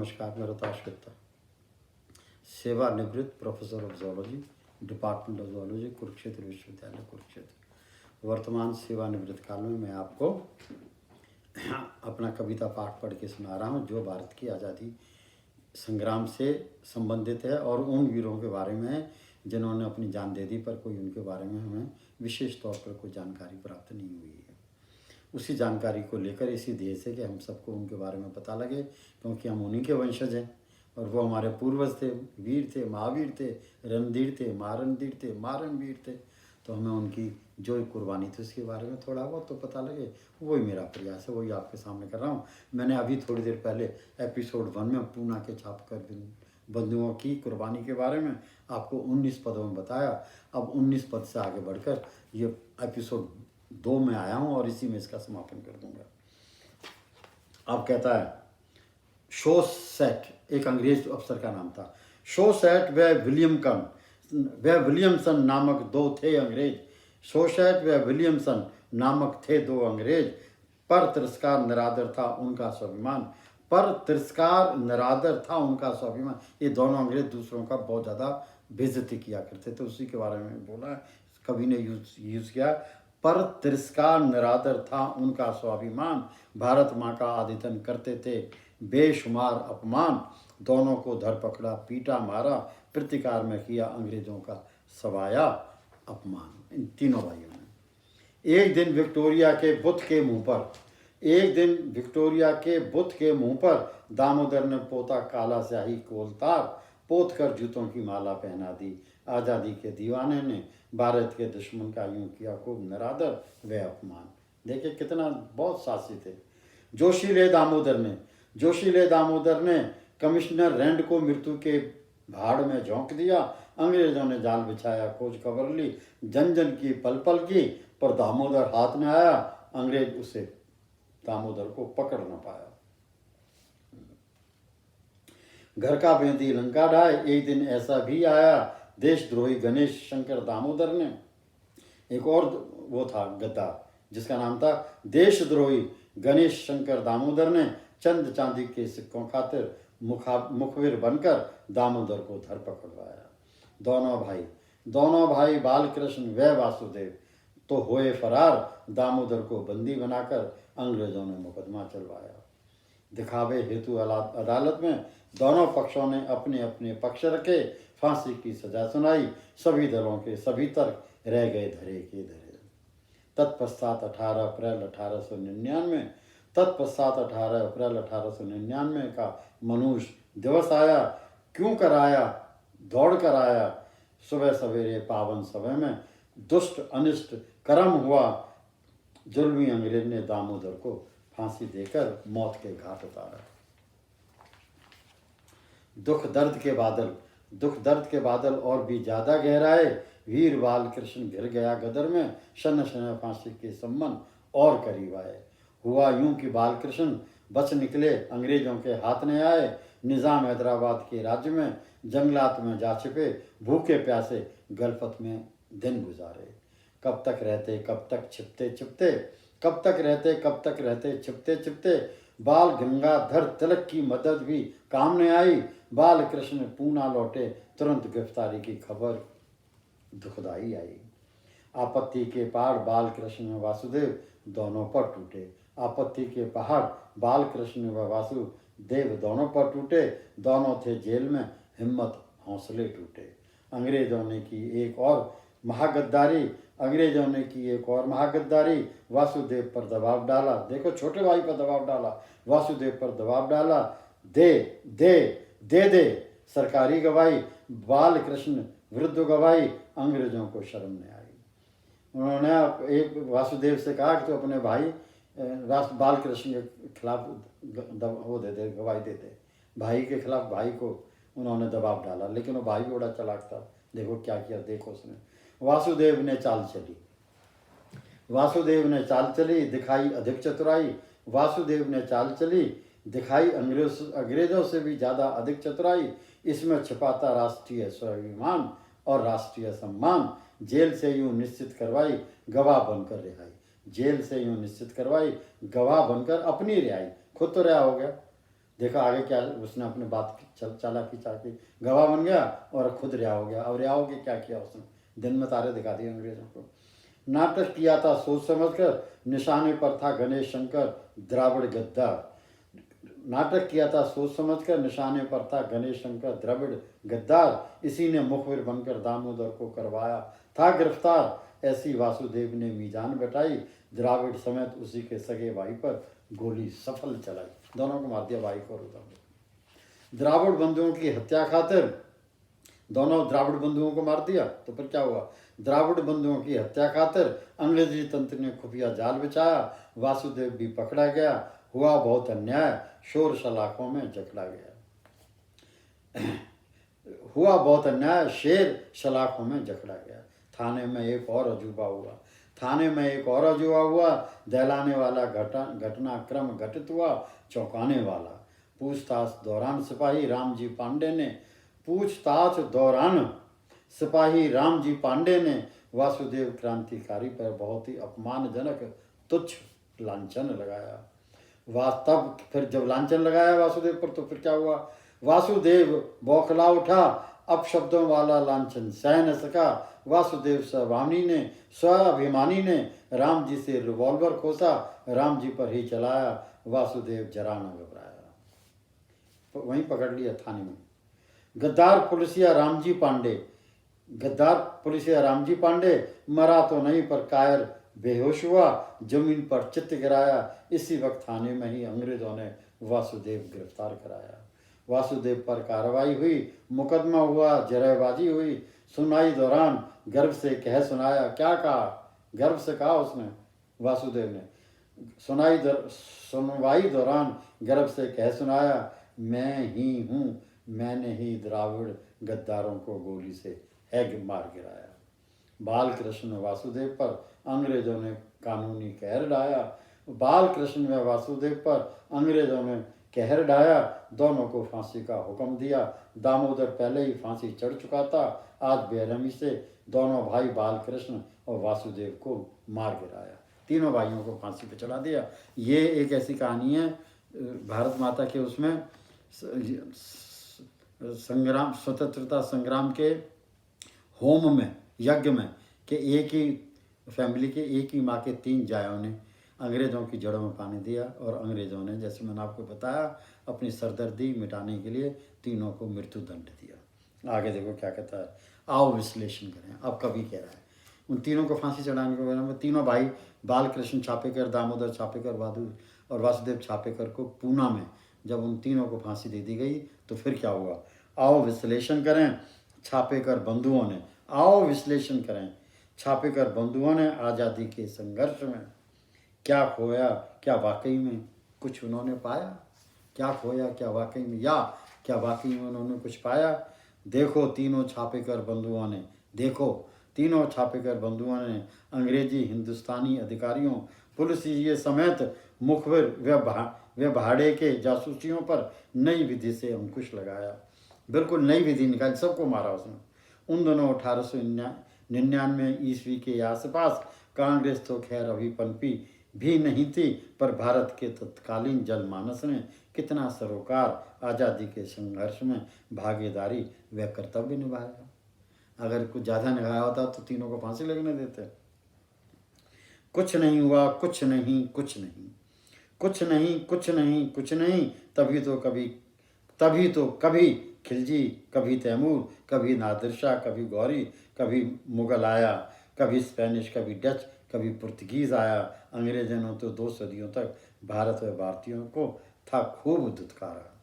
नमस्कार, मैं रताश गुप्ता, सेवानिवृत्त professor of zoology, department of zoology, Kurukshetra विश्वविद्यालय कुरुक्षेत्र। वर्तमान सेवानिवृत्त काल में मैं आपको अपना कविता पाठ पढ़ के सुना रहा हूँ जो भारत की आज़ादी संग्राम से संबंधित है और उन वीरों के बारे में है जिन्होंने अपनी जान दे दी, पर कोई उनके बारे में हमें विशेष तौर पर कोई जानकारी प्राप्त नहीं हुई है। उसी जानकारी को लेकर इसी ध्येय से कि हम सबको उनके बारे में पता लगे, क्योंकि हम उन्हीं के वंशज हैं और वो हमारे पूर्वज थे, वीर थे, महावीर थे, रणधीर थे, महारणधीर थे, महारणवीर थे। तो हमें उनकी जो कुर्बानी थी उसके बारे में थोड़ा बहुत तो पता लगे, वही मेरा प्रयास है, वही आपके सामने कर रहा हूँ। मैंने अभी थोड़ी देर पहले एपिसोड 1 में पूना के छापकर बंधुओं की कुर्बानी के बारे में आपको 19 पदों में बताया। अब 19 पद से आगे बढ़कर ये एपिसोड 2 में आया हूँ और इसी में इसका समापन कर दूंगा। अब कहता है, शोसेट एक अंग्रेज अफसर का नाम था। शोसेट व विलियमसन नामक दो थे अंग्रेज। शोसेट व विलियमसन नामक थे दो अंग्रेज, पर तिरस्कार निरादर था उनका स्वाभिमान। पर तिरस्कार निरादर था उनका स्वाभिमान। ये दोनों अंग्रेज दूसरों का बहुत ज़्यादा बेइज्जती किया करते थे, उसी के बारे में बोला कवि ने यूज़ किया। पर तिरस्कार निरादर था उनका स्वाभिमान, भारत माँ का आदितन करते थे बेशुमार अपमान। दोनों को धर पकड़ा, पीटा, मारा, प्रतिकार में किया अंग्रेजों का सवाया अपमान। इन तीनों भाइयों ने एक दिन विक्टोरिया के बुत के मुंह पर दामोदर ने पोता काला स्याही कोलतार, पोत कर जूतों की माला पहना दी। आज़ादी के दीवाने ने भारत के दुश्मन का यूं किया खूब निरादर व अपमान। देखिए कितना बहुत साहसी थे। जोशीले दामोदर ने कमिश्नर रैंड को मृत्यु के भाड़ में झोंक दिया। अंग्रेजों ने जाल बिछाया, खोज खबर ली, जन जन की पल पल की, पर दामोदर हाथ में आया, अंग्रेज उसे दामोदर को पकड़ न पाया। घर का बेंदी लंका ढाए, एक दिन ऐसा भी आया, देशद्रोही गणेश शंकर दामोदर ने। एक और वो था गद्दार जिसका नाम था देशद्रोही गणेश शंकर दामोदर ने चंद चांदी के सिक्कों खातिर मुखबिर बनकर दामोदर को धर पकड़वाया। दोनों भाई बालकृष्ण व वासुदेव तो हुए फरार। दामोदर को बंदी बनाकर अंग्रेजों ने मुकदमा चलवाया। दिखावे हेतु अदालत में दोनों पक्षों ने अपने अपने पक्ष रखे, फांसी की सजा सुनाई। सभी दलों के सभी तर्क रह गए धरे के धरे। तत्पश्चात 18 अप्रैल 1899 का मनुष्य दिवस आया। क्यों कराया, दौड़ कर आया, सुबह सवेरे पावन समय में दुष्ट अनिष्ट कर्म हुआ। जुल्मी अंग्रेज ने दामोदर को फांसी देकर मौत के घाट उतारा। दुख दर्द के बादल और भी ज्यादा गहराए। वीर बालकृष्ण घिर गया गदर में, शन शन फांसी के सम्मन और करीब आए। हुआ यूं कि बालकृष्ण बच निकले, अंग्रेजों के हाथ में आए। निजाम हैदराबाद के राज्य में जंगलात में जा छिपे, भूखे प्यासे गलफत में दिन गुजारे। कब तक रहते छिपते छिपते बाल गंगाधर तिलक की मदद भी काम न आई। बालकृष्ण पूना लौटे, तुरंत गिरफ्तारी की खबर दुखदाई आई। आपत्ति के पहाड़ बालकृष्ण व वासुदेव दोनों पर टूटे। आपत्ति के पहाड़ बालकृष्ण व वासुदेव दोनों पर टूटे। दोनों थे जेल में, हिम्मत हौसले टूटे। अंग्रेजों ने की एक और महागद्दारी, वासुदेव पर दबाव डाला। देखो, छोटे भाई पर दबाव डाला, वासुदेव पर दबाव डाला। दे सरकारी गवाही, बालकृष्ण विरुद्ध गवाही। अंग्रेजों को शर्म नहीं आई। उन्होंने एक वासुदेव से कहा कि तो अपने भाई बालकृष्ण के खिलाफ गवाही देते। भाई के खिलाफ भाई को उन्होंने दबाव डाला, लेकिन वो भाई भी बड़ा चालाक था। देखो क्या किया, देखो उसने। वासुदेव ने चाल चली, दिखाई अधिक चतुराई। अंग्रेजों से भी ज्यादा अधिक चतुराई। इसमें छिपाता राष्ट्रीय स्वाभिमान और राष्ट्रीय सम्मान। जेल से यूं निश्चित करवाई, गवाह बनकर अपनी रिहाई। खुद तो रिहा हो गया, देखा आगे क्या, उसने अपने बात चालाकी चाकी गवाह बन गया और खुद रिहा हो गया। अब रिहा हो के क्या किया उसने, दिन में तारे दिखा दिए अंग्रेजों को। नाटक किया था सोच समझ कर, निशाने पर था गणेश शंकर द्राविड़ गद्दार। नाटक किया था सोच समझ कर, निशाने पर था गणेश शंकर द्रविड़ गद्दार। इसी ने मुखबिर बनकर दामोदर को करवाया था गिरफ्तार। ऐसी वासुदेव ने मीजान बैठाई, द्राविड़ समेत उसी के सगे भाई पर गोली सफल चलाई। दोनों को मार दिया, भाई को और उधर। द्राविड़ बंधुओं की हत्या खातिर दोनों द्राविड़ बंधुओं को मार दिया, तो फिर क्या हुआ, द्राविड़ बंधुओं की हत्या खातिर अंग्रेजी तंत्र ने खुफिया जाल बिछाया। वासुदेव भी पकड़ा गया, हुआ बहुत अन्याय, शोर सलाखों में जकड़ा गया। हुआ बहुत अन्याय, शेर सलाखों में जकड़ा गया। थाने में एक और अजूबा हुआ, थाने में एक और अजूबा हुआ, दहलाने वाला घटनाक्रम घटित हुआ, चौंकाने वाला। पूछताछ दौरान सिपाही रामजी पांडे ने सिपाही रामजी पांडे ने वासुदेव क्रांतिकारी पर बहुत ही अपमानजनक तुच्छ लांछन लगाया। तब फिर जब लांछन लगाया वासुदेव पर, तो फिर क्या हुआ, वासुदेव बौखला उठा, अपशब्दों वाला लांछन सह न सका। वासुदेव स्वाभिमानी ने राम जी से रिवॉल्वर खोसा, राम जी पर ही चलाया, वासुदेव जरा न घबराया। वहीं पकड़ लिया थाने में। गद्दार पुलिसिया रामजी पांडे मरा तो नहीं पर कायर बेहोश हुआ, जमीन पर चित्त गिराया। इसी वक्त थाने में ही अंग्रेजों ने वासुदेव गिरफ्तार कराया। वासुदेव पर कार्रवाई हुई, मुकदमा हुआ, जरहबाजी हुई। सुनवाई दौरान गर्व से कह सुनाया, क्या कहा, गर्व से कहा उसने, वासुदेव ने सुनवाई दौरान गर्व से कह सुनाया, मैं ही हूँ, मैंने ही द्राविड़ गद्दारों को गोली से हैग मार गिराया। बाल कृष्ण वासुदेव पर अंग्रेजों ने कानूनी कहर ढाया। बाल कृष्ण व वासुदेव पर अंग्रेजों ने कहर ढाया, दोनों को फांसी का हुक्म दिया। दामोदर पहले ही फांसी चढ़ चुका था। आज बेरहमी से दोनों भाई बाल कृष्ण और वासुदेव को मार गिराया, तीनों भाइयों को फांसी पे चढ़ा दिया। ये एक ऐसी कहानी है भारत माता के उसमें संग्राम, स्वतंत्रता संग्राम के होम में, यज्ञ में, कि एक ही फैमिली के, एक ही माँ के 3 जायों ने अंग्रेज़ों की जड़ों में पानी दिया, और अंग्रेज़ों ने, जैसे मैंने आपको बताया, अपनी सरदर्दी मिटाने के लिए तीनों को मृत्यु दंड दिया। आगे देखो क्या कहता है, आओ विश्लेषण करें। अब कवि कह रहा है उन तीनों को फांसी चढ़ाने के बारे में, तीनों भाई बालकृष्ण छापेकर, दामोदर छापेकर और वासुदेव छापेकर को पूना में जब उन तीनों को फांसी दे दी गई, तो फिर क्या हुआ, आओ विश्लेषण करें। छापेकर बंधुओं ने, आओ विश्लेषण करें, छापेकर बंधुओं ने आज़ादी के संघर्ष में क्या खोया, क्या वाकई में कुछ उन्होंने पाया, क्या खोया, क्या वाकई में, या क्या वाकई में उन्होंने कुछ पाया। देखो तीनों छापेकर बंधुओं ने अंग्रेजी हिंदुस्तानी अधिकारियों, पुलिसिये समेत मुखबिर व भाड़े के जासूसियों पर नई विधि से अंकुश लगाया। बिल्कुल नई विधि निकाली, सबको मारा उसने। उन दोनों 1899 ईस्वी के आसपास कांग्रेस तो खैर अभी पनपी भी नहीं थी, पर भारत के तत्कालीन जनमानस ने कितना सरोकार आज़ादी के संघर्ष में भागीदारी व कर्तव्य निभाया। अगर कुछ ज़्यादा निभाया होता तो तीनों को फांसी लगने देते। कुछ नहीं हुआ, कुछ नहीं, तभी तो कभी खिलजी, कभी तैमूर, कभी नादिर शाह, कभी गौरी, कभी मुगल आया, कभी स्पेनिश, कभी डच, कभी पुर्तगीज़ आया। अंग्रेजों ने तो 2 सदियों तक भारत व भारतीयों को था खूब दुत्कारा।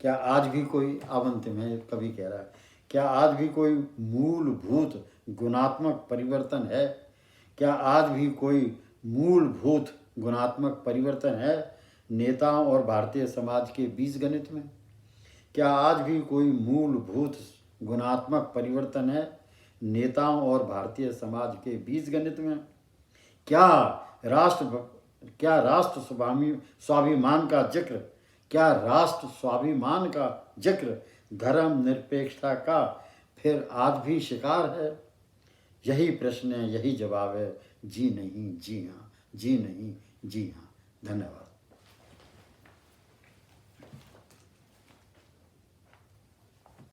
क्या आज भी कोई, अवंत में कवि कह रहा है, क्या आज भी कोई मूलभूत गुणात्मक परिवर्तन है? क्या आज भी कोई मूलभूत गुणात्मक परिवर्तन है नेताओं और भारतीय समाज के बीजगणित में? क्या आज भी कोई मूलभूत गुणात्मक परिवर्तन है नेताओं और भारतीय समाज के बीजगणित में? क्या राष्ट्र स्वाभिमान का जिक्र धर्म निरपेक्षता का फिर आज भी शिकार है? यही प्रश्न है, यही जवाब है, जी नहीं, जी हाँ, जी नहीं, जी हाँ। धन्यवाद।